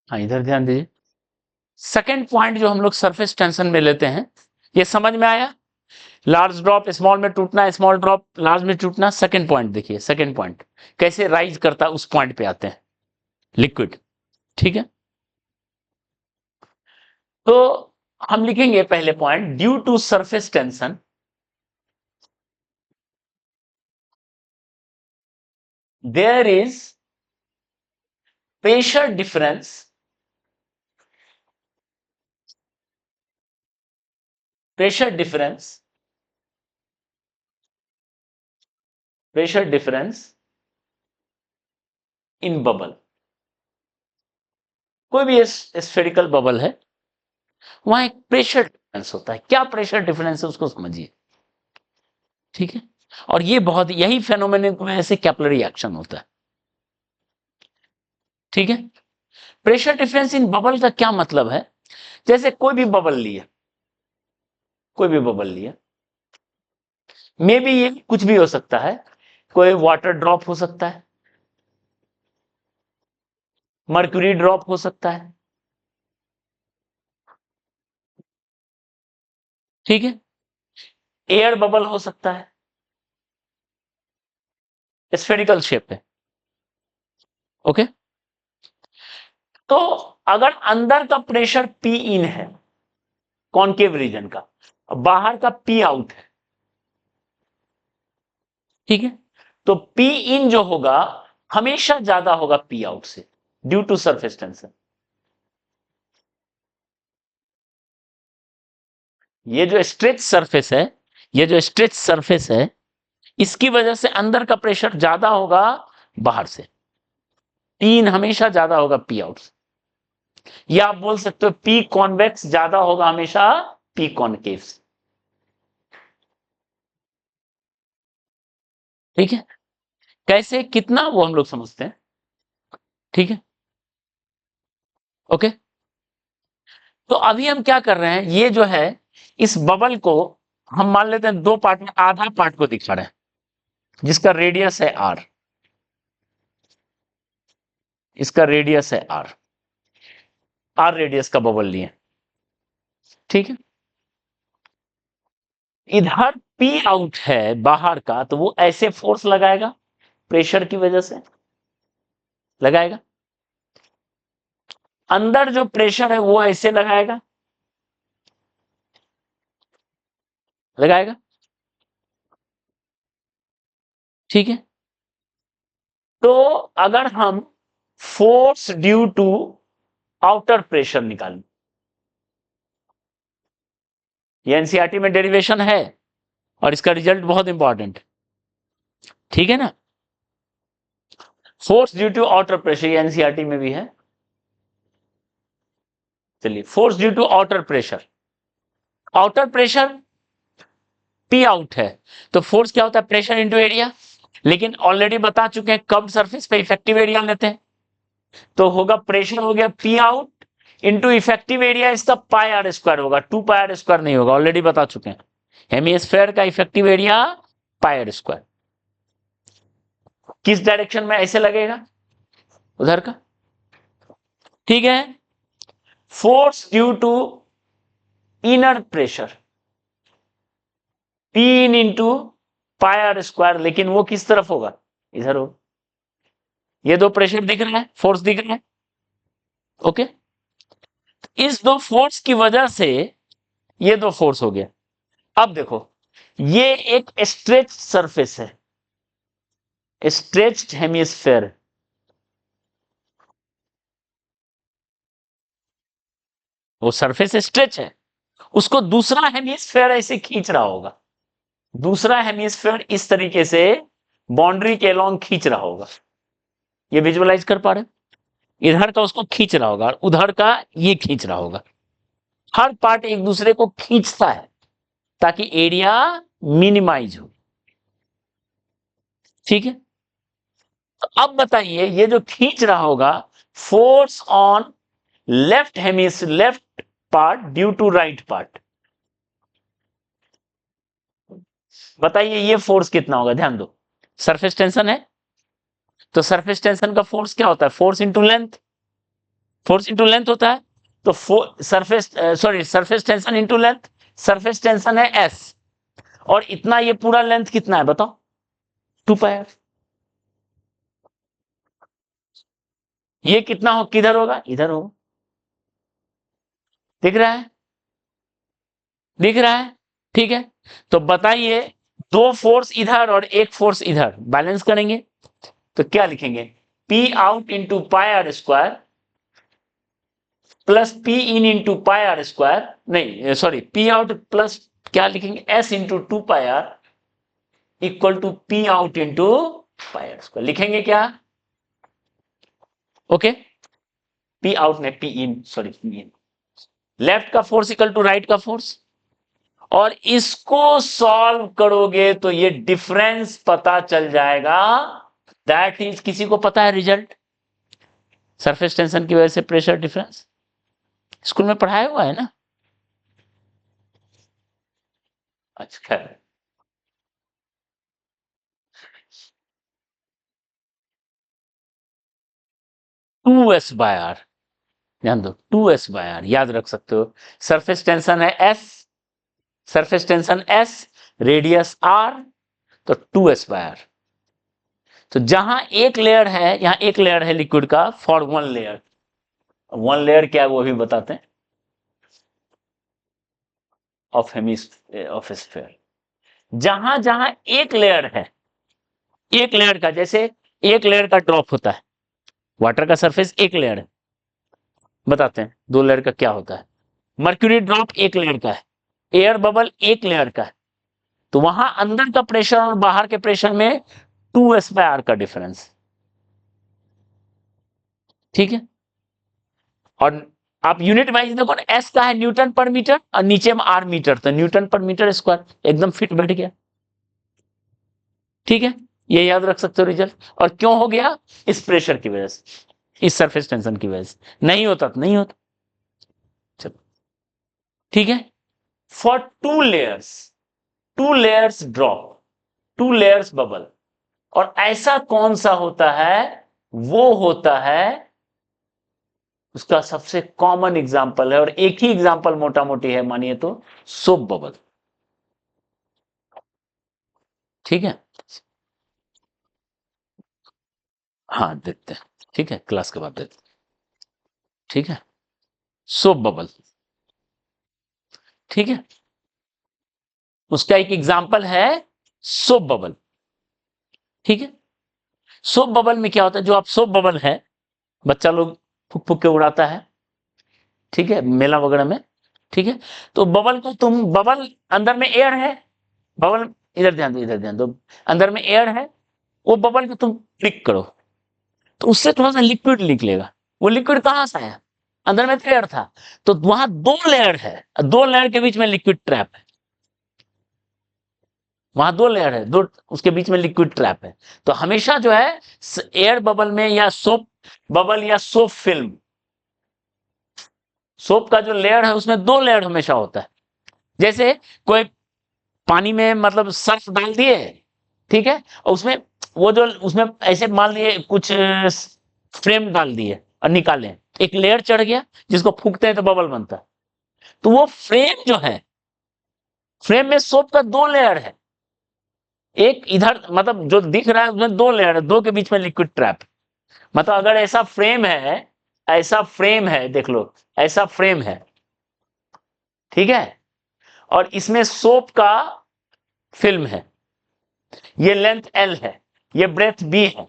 हाँ, इधर ध्यान दीजिए। सेकेंड पॉइंट जो हम लोग सरफेस टेंशन में लेते हैं, ये समझ में आया? लार्ज ड्रॉप स्मॉल में टूटना, स्मॉल ड्रॉप लार्ज में टूटना। सेकेंड पॉइंट देखिए, सेकेंड पॉइंट कैसे राइज करता है, उस पॉइंट पे आते हैं, लिक्विड। ठीक है, तो हम लिखेंगे पहले point, due to surface tension there is pressure difference pressure difference pressure difference in bubble. कोई भी स्फेरिकल बबल है, वहां एक प्रेशर डिफरेंस होता है। क्या प्रेशर डिफरेंस है उसको समझिए। ठीक है, और ये बहुत, यही फेनोमेनन की वजह से कैपिलरी एक्शन होता है। ठीक है, प्रेशर डिफरेंस इन बबल का क्या मतलब है? जैसे कोई भी बबल लिया, कोई भी बबल लिया, मे बी ये कुछ भी हो सकता है। कोई वाटर ड्रॉप हो सकता है, मर्क्यूरी ड्रॉप हो सकता है। ठीक है, एयर बबल हो सकता है, स्फेरिकल शेप है। ओके, तो अगर अंदर का प्रेशर पी इन है, कॉनकेव रीजन का, बाहर का पी आउट है। ठीक है, तो पी इन जो होगा हमेशा ज्यादा होगा पी आउट से, ड्यू टू सरफेस टेंशन। ये जो स्ट्रेच सरफेस है, ये जो स्ट्रेच सरफेस है, इसकी वजह से अंदर का प्रेशर ज्यादा होगा बाहर से, पी इन हमेशा ज्यादा होगा पी आउट से। या आप बोल सकते हो पी कॉन्वेक्स ज्यादा होगा हमेशा पी कॉनकेव से। ठीक है, कैसे कितना वो हम लोग समझते हैं। ठीक है, ओके, तो अभी हम क्या कर रहे हैं, ये जो है इस बबल को हम मान लेते हैं दो पार्ट में, आधा पार्ट को दिखा रहे हैं जिसका रेडियस है आर, इसका रेडियस है आर, आर रेडियस का बबल लिए। ठीक है, इधर पी आउट है बाहर का, तो वो ऐसे फोर्स लगाएगा, प्रेशर की वजह से लगाएगा। अंदर जो प्रेशर है वो ऐसे लगाएगा, लगाएगा। ठीक है, तो अगर हम force due to outer pressure निकालें, ये एनसीईआरटी में डेरिवेशन है और इसका रिजल्ट बहुत इंपॉर्टेंट। ठीक है ना, force due to outer pressure, ये एनसीईआरटी में भी है। चलिए, force due to outer pressure, outer pressure P out है, तो फोर्स क्या होता है, प्रेशर इंटू एरिया। लेकिन ऑलरेडी बता चुके हैं कब सरफेस पे इफेक्टिव एरिया लेते हैं, तो होगा प्रेशर हो गया P out into effective area, इसका पाई आर स्क्वायर होगा, 2 पाई आर स्क्वायर नहीं होगा, ऑलरेडी बता चुके हैं। हेमिस्फेयर का effective area pi r square. किस डायरेक्शन में ऐसे लगेगा, उधर का। ठीक है, force due to inner pressure P in into pi r square, लेकिन वो किस तरफ होगा, इधर हो। ये दो प्रेशर दिख रहा है, फोर्स दिख रहा है। ओके, इस दो फोर्स की वजह से ये दो फोर्स हो गया। अब देखो, ये एक स्ट्रेच सरफेस है, स्ट्रेच्ड हेमिस्फेयर, वो सरफेस स्ट्रेच है, उसको दूसरा हेमिस्फेयर ऐसे खींच रहा होगा, दूसरा हेमिस्फेयर इस तरीके से बाउंड्री के अलोंग खींच रहा होगा। ये विजुअलाइज कर पा रहे हैं? इधर का उसको खींच रहा होगा, उधर का ये खींच रहा होगा। हर पार्ट एक दूसरे को खींचता है ताकि एरिया मिनिमाइज हो। ठीक है, तो अब बताइए, ये जो खींच रहा होगा, force on left hemis left part due to right part, बताइए ये फोर्स कितना होगा, ध्यान दो। सरफेस टेंशन है, तो सरफेस टेंशन का फोर्स क्या होता है, force into length. Force into length होता है, तो surface tension into length, surface tension है एस, और इतना ये पूरा लेंथ कितना है बताओ, 2 पाई। ये कितना हो, किधर होगा, इधर होगा, दिख रहा है, दिख रहा है, ठीक है। तो बताइए, दो फोर्स इधर और एक फोर्स इधर बैलेंस करेंगे तो क्या लिखेंगे, P out into pi r square plus P in into pi r square, नहीं सॉरी, पी आउट प्लस क्या लिखेंगे, S into 2 pi r equal to P out into pi r square, लिखेंगे क्या, ओके। पी आउट ने P in, sorry P in, left का force equal to right का force, और इसको सॉल्व करोगे तो ये डिफरेंस पता चल जाएगा, दैट इज, किसी को पता है रिजल्ट, सरफेस टेंशन की वजह से प्रेशर डिफरेंस, स्कूल में पढ़ाया हुआ है ना, अच्छा। 2s/r, ध्यान दो, 2s/r याद रख सकते हो, सरफेस टेंशन है s, surface tension s, radius r, तो 2s/r। तो जहां एक लेयर है, यहां एक लेयर है लिक्विड का for one layer, one layer क्या है वो भी बताते हैं, ऑफ स्फीयर, जहां जहां एक लेयर है, एक लेयर का, जैसे एक लेयर का ड्रॉप होता है, वाटर का सरफेस एक लेयर है, बताते हैं दो लेयर का क्या होता है, मर्क्यूरी ड्रॉप एक लेयर का है, एयर बबल एक लेयर का है, तो वहां अंदर का प्रेशर और बाहर के प्रेशर में 2s/r का डिफरेंस, ठीक है। और आप यूनिट वाइज देखो ना, एस का है न्यूटन पर मीटर और नीचे में आर मीटर, तो न्यूटन पर मीटर स्क्वायर एकदम फिट बैठ गया, ठीक है। ये याद रख सकते हो रिजल्ट, और क्यों हो गया, इस प्रेशर की वजह से, इस सरफेस टेंशन की वजह से, नहीं होता तो नहीं होता, चलो ठीक है। For two layers drop, two layers bubble, और ऐसा कौन सा होता है, वो होता है, उसका सबसे कॉमन एग्जांपल है, और एक ही एग्जांपल मोटा मोटी है मानिए तो, सोप बबल, ठीक है। हाँ देखते हैं, ठीक है, क्लास के बाद देखते हैं, ठीक है, सोप बबल, ठीक है, उसका एक एग्जांपल है सोप बबल, ठीक है। सोप बबल में क्या होता है, जो आप सोप बबल है, बच्चा लोग फूक फूक के उड़ाता है, ठीक है, मेला वगैरह में, ठीक है। तो बबल को तुम, बबल अंदर में एयर है, बबल, इधर ध्यान दो, इधर ध्यान दो, अंदर में एयर है, वो बबल को तुम क्लिक करो तो उससे थोड़ा सा लिक्विड निकलेगा, वो लिक्विड कहां से आया, अंदर में तो एयर था, तो वहां दो लेयर है, दो लेयर के बीच में लिक्विड ट्रैप है, वहां दो लेयर है, दो, उसके बीच में लिक्विड ट्रैप है। तो हमेशा जो है एयर बबल में, या सोप बबल या सोप फिल्म, सोप का जो लेयर है उसमें दो लेयर हमेशा होता है, जैसे कोई पानी में मतलब सर्फ डाल दिए, ठीक है, और उसमें वो जो उसमें ऐसे मान लिए कुछ फ्रेम डाल दिए और निकाले, एक लेयर चढ़ गया जिसको फूकते हैं तो बबल बनता है, तो वो फ्रेम जो है, फ्रेम में सोप का दो लेयर है, एक इधर मतलब जो दिख रहा है उसमें दो लेयर है, दो के बीच में लिक्विड ट्रैप, मतलब अगर ऐसा फ्रेम है, ऐसा फ्रेम है, देख लो, ऐसा फ्रेम है, ठीक है, और इसमें सोप का फिल्म है, ये लेंथ L है, ये ब्रेथ B है,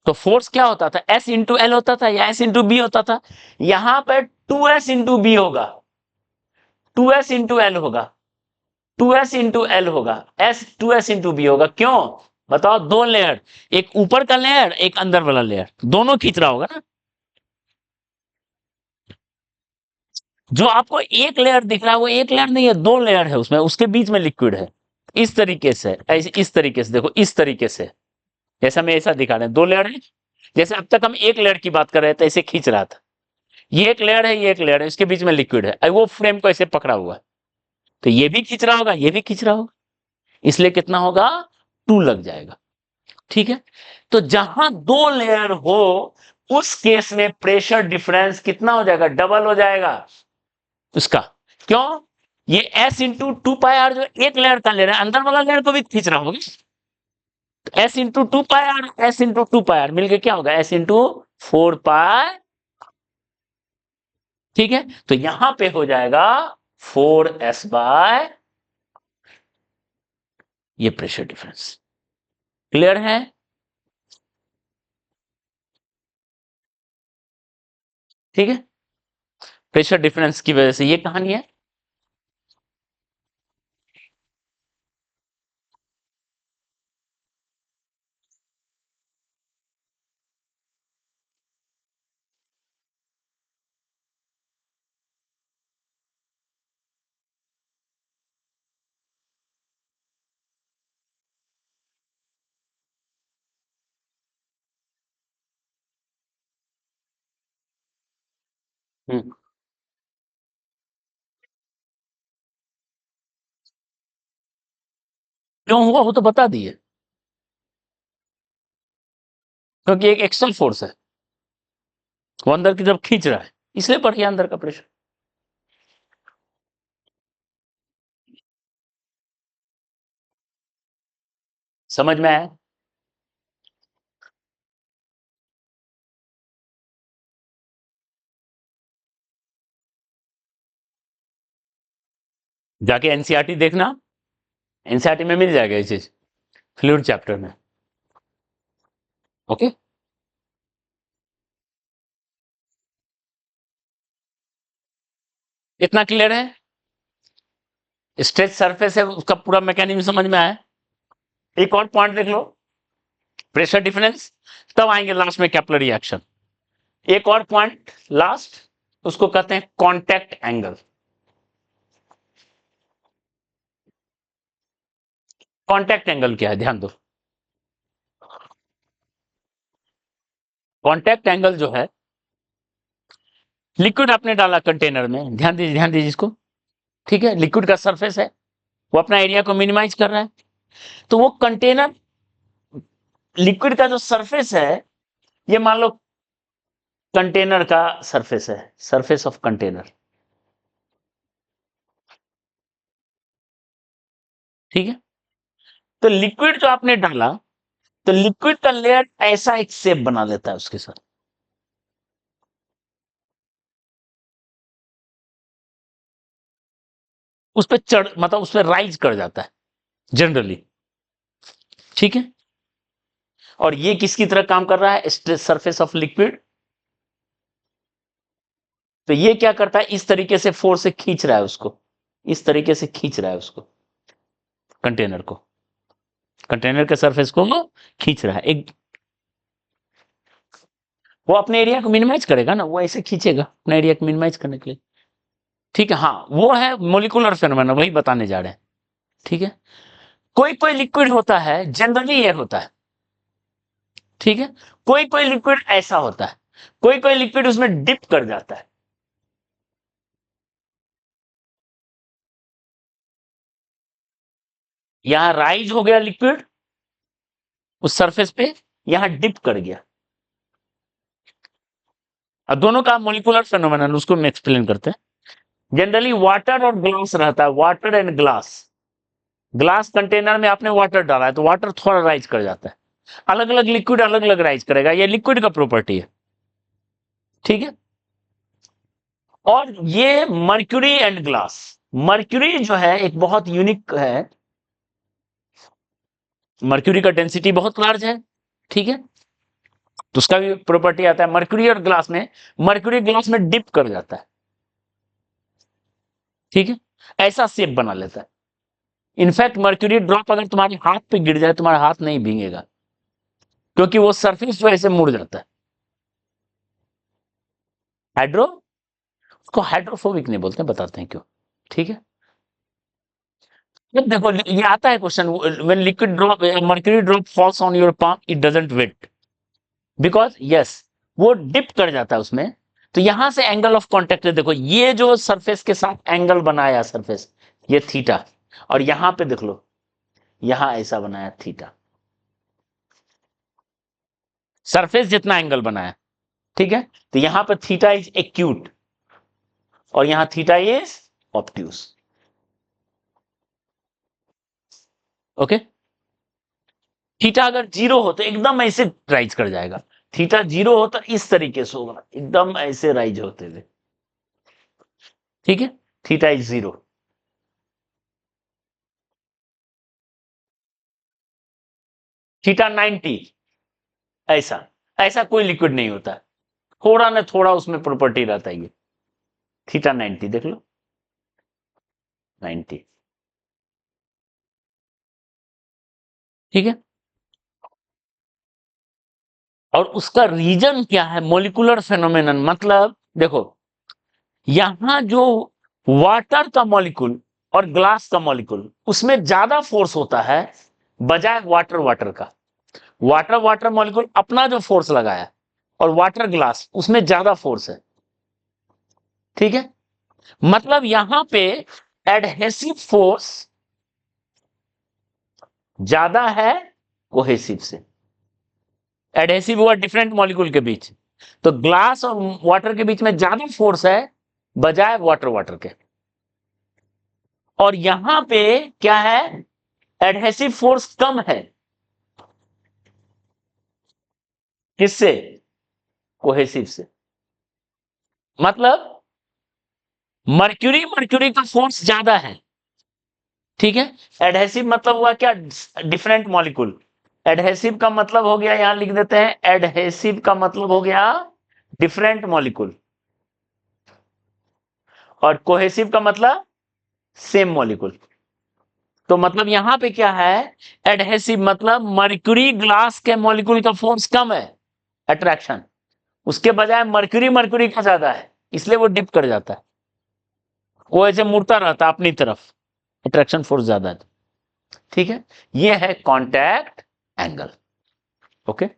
तो फोर्स क्या होता था, S इंटू एल होता था या S इंटू बी होता था, यहां पर 2s इंटू बी होगा, 2s इंटू एल होगा, 2s इंटू एल होगा, S 2s इंटू बी होगा, क्यों बताओ, दो लेयर, एक ऊपर का लेयर, एक अंदर वाला लेयर, दोनों खींच रहा होगा ना, जो आपको एक लेयर दिख रहा है वो एक लेयर नहीं है, दो लेयर है उसमें, उसके बीच में लिक्विड है, इस तरीके से, ऐसे इस तरीके से देखो, इस तरीके से, जैसा मैं ऐसा दिखा रहे हैं, दो लेयर है, जैसे अब तक हम एक लेयर की बात कर रहे थे, ऐसे खींच रहा था, ये एक लेयर है, ये एक लेयर है, इसके बीच में लिक्विड है, वो फ्रेम को ऐसे पकड़ा हुआ है, तो ये भी खींच रहा होगा, ये भी खींच रहा होगा, इसलिए कितना होगा, 2 लग जाएगा, ठीक है। तो जहां दो लेयर हो उस केस में प्रेशर डिफरेंस कितना हो जाएगा? डबल हो जाएगा उसका। क्यों? ये S इंटू 2πr जो एक लेयर का ले रहा है, अंदर वाला लेयर को भी खींच रहा होगा। S into 2πr, S into 2πr मिलकर क्या होगा? S into 4π। ठीक है, तो यहां पे हो जाएगा 4s बाय ये प्रेशर डिफरेंस। क्लियर है? ठीक है, प्रेशर डिफरेंस की वजह से ये कहानी है। हम्म। क्यों हुआ वो तो बता दिए, क्योंकि एक एक्सटर्नल फोर्स है, वो अंदर की तरफ खींच रहा है, इसलिए बढ़ गया अंदर का प्रेशर। समझ में आया? जाके एनसीईआरटी देखना, एनसीईआरटी में मिल जाएगा ये चीज, फ्लूइड चैप्टर में। ओके, इतना क्लियर है? स्ट्रेच सरफेस है, उसका पूरा मैकेनिज्म समझ में आया? एक और पॉइंट देख लो, प्रेशर डिफरेंस, तब आएंगे लास्ट में कैपिलरी रिएक्शन। एक और पॉइंट लास्ट, उसको कहते हैं कांटेक्ट एंगल। कांटेक्ट एंगल क्या है, ध्यान दो। कांटेक्ट एंगल जो है, लिक्विड आपने डाला कंटेनर में, ध्यान दीजिए इसको। ठीक है, लिक्विड का सरफेस है, वो अपना एरिया को मिनिमाइज कर रहा है, तो वो कंटेनर, लिक्विड का जो सरफेस है, ये मान लो कंटेनर का सरफेस है, सरफेस ऑफ कंटेनर। ठीक है, तो लिक्विड जो आपने डाला, तो लिक्विड का लेयर ऐसा एक शेप बना लेता है उसके साथ, उस पर चढ़, मतलब उस पर राइज कर जाता है जनरली। ठीक है, और ये किसकी तरह काम कर रहा है? Surface of liquid. तो ये क्या करता है? इस तरीके से फोर्स से खींच रहा है उसको, इस तरीके से खींच रहा है उसको, कंटेनर को, कंटेनर के सरफेस को वो खींच रहा है। एक, वो अपने एरिया को मिनिमाइज करेगा ना, वो ऐसे खींचेगा अपने एरिया को मिनिमाइज करने के लिए। ठीक है, हाँ, वो है मोलिकुलर फेनोमेना, वही बताने जा रहे हैं। ठीक है, कोई कोई लिक्विड होता है, जनरली ये होता है। ठीक है, कोई कोई लिक्विड ऐसा होता है, कोई कोई लिक्विड उसमें डिप कर जाता है। यहां राइज हो गया लिक्विड उस सरफेस पे, यहां डिप कर गया। अब दोनों का मोलिकुलर फेनोमेनन, उसको हम एक्सप्लेन करते हैं। जनरली वाटर और ग्लास रहता है, water and glass. Glass container में आपने वाटर डाला है, तो वाटर थोड़ा राइज कर जाता है, अलग अलग लिक्विड अलग अलग राइज करेगा, ये लिक्विड का प्रॉपर्टी है। ठीक है, और ये मर्क्यूरी एंड ग्लास, मर्क्यूरी जो है एक बहुत यूनिक है, मर्क्यूरी का डेंसिटी बहुत लार्ज है। ठीक है, तो उसका भी प्रॉपर्टी आता है, मर्क्यूरी और ग्लास में, मर्क्यूरी ग्लास में डिप कर जाता है। ठीक है, ऐसा शेप बना लेता है। इनफैक्ट मर्क्यूरी ड्रॉप अगर तुम्हारे हाथ पे गिर जाए, तुम्हारा हाथ नहीं भीगेगा, क्योंकि वो सरफेस जो ऐसे मुड़ जाता है। हाइड्रो, उसको हाइड्रोफोबिक नहीं बोलते, बताते हैं क्यों। ठीक है, अब देखो ये आता है question, when liquid drop, mercury drop falls on your palm, it doesn't wet, because yes, वो डिप कर जाता है उसमें। तो यहां से एंगल ऑफ कांटेक्ट है, देखो ये जो सरफेस के साथ एंगल बनाया सरफेस, ये थीटा, और यहां पे देख लो, यहां ऐसा बनाया थीटा, सरफेस जितना एंगल बनाया। ठीक है, तो यहां पर थीटा इज एक्यूट और यहां theta is obtuse. Okay, theta अगर जीरो हो तो एकदम ऐसे राइज कर जाएगा, थीटा जीरो हो तो इस तरीके से होगा, एकदम ऐसे राइज होते हुए। ठीक है, थीटा इज जीरो। थीटा 90, ऐसा ऐसा कोई लिक्विड नहीं होता, थोड़ा ना थोड़ा उसमें प्रॉपर्टी रहता है। ये थीटा 90 देख लो, 90। ठीक है, और उसका रीजन क्या है, मोलिकुलर फेनोमेनन, मतलब देखो यहां जो वाटर का मॉलिक्यूल और ग्लास का मॉलिक्यूल उसमें ज्यादा फोर्स होता है बजाय वाटर वाटर का। वाटर वाटर मॉलिक्यूल अपना जो फोर्स लगाया और वाटर ग्लास उसमें ज्यादा फोर्स है। ठीक है, मतलब यहां पे एडहेसिव फोर्स ज्यादा है कोहेसिव से। एडहेसिव हुआ डिफरेंट मॉलिक्यूल के बीच, तो ग्लास और वाटर के बीच में ज्यादा फोर्स है बजाय वाटर वाटर के। और यहां पे क्या है, एडहेसिव फोर्स कम है, किससे, कोहेसिव से। मतलब मर्क्यूरी मर्क्यूरी का फोर्स ज्यादा है। ठीक है, एडहेसिव मतलब हुआ क्या, डिफरेंट मॉलिक्यूल। एडहेसिव का मतलब हो गया, यहां लिख देते हैं, एडहेसिव का मतलब हो गया डिफरेंट मॉलिक्यूल, और कोहेसिव का मतलब सेम मॉलिक्यूल। तो मतलब यहां पे क्या है, एडहेसिव मतलब मर्क्यूरी ग्लास के मॉलिक्यूल का फोर्स कम है, अट्रैक्शन, उसके बजाय मर्क्यूरी मर्क्यूरी का ज्यादा है, इसलिए वो डिप कर जाता है, वो ऐसे मुड़ता रहता है अपनी तरफ, अट्रैक्शन फोर्स ज्यादा है। ठीक है, ये है कांटेक्ट एंगल। ओके,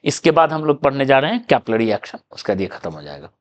इसके बाद हम लोग पढ़ने जा रहे हैं कैपिलरी एक्शन, उसका ये खत्म हो जाएगा।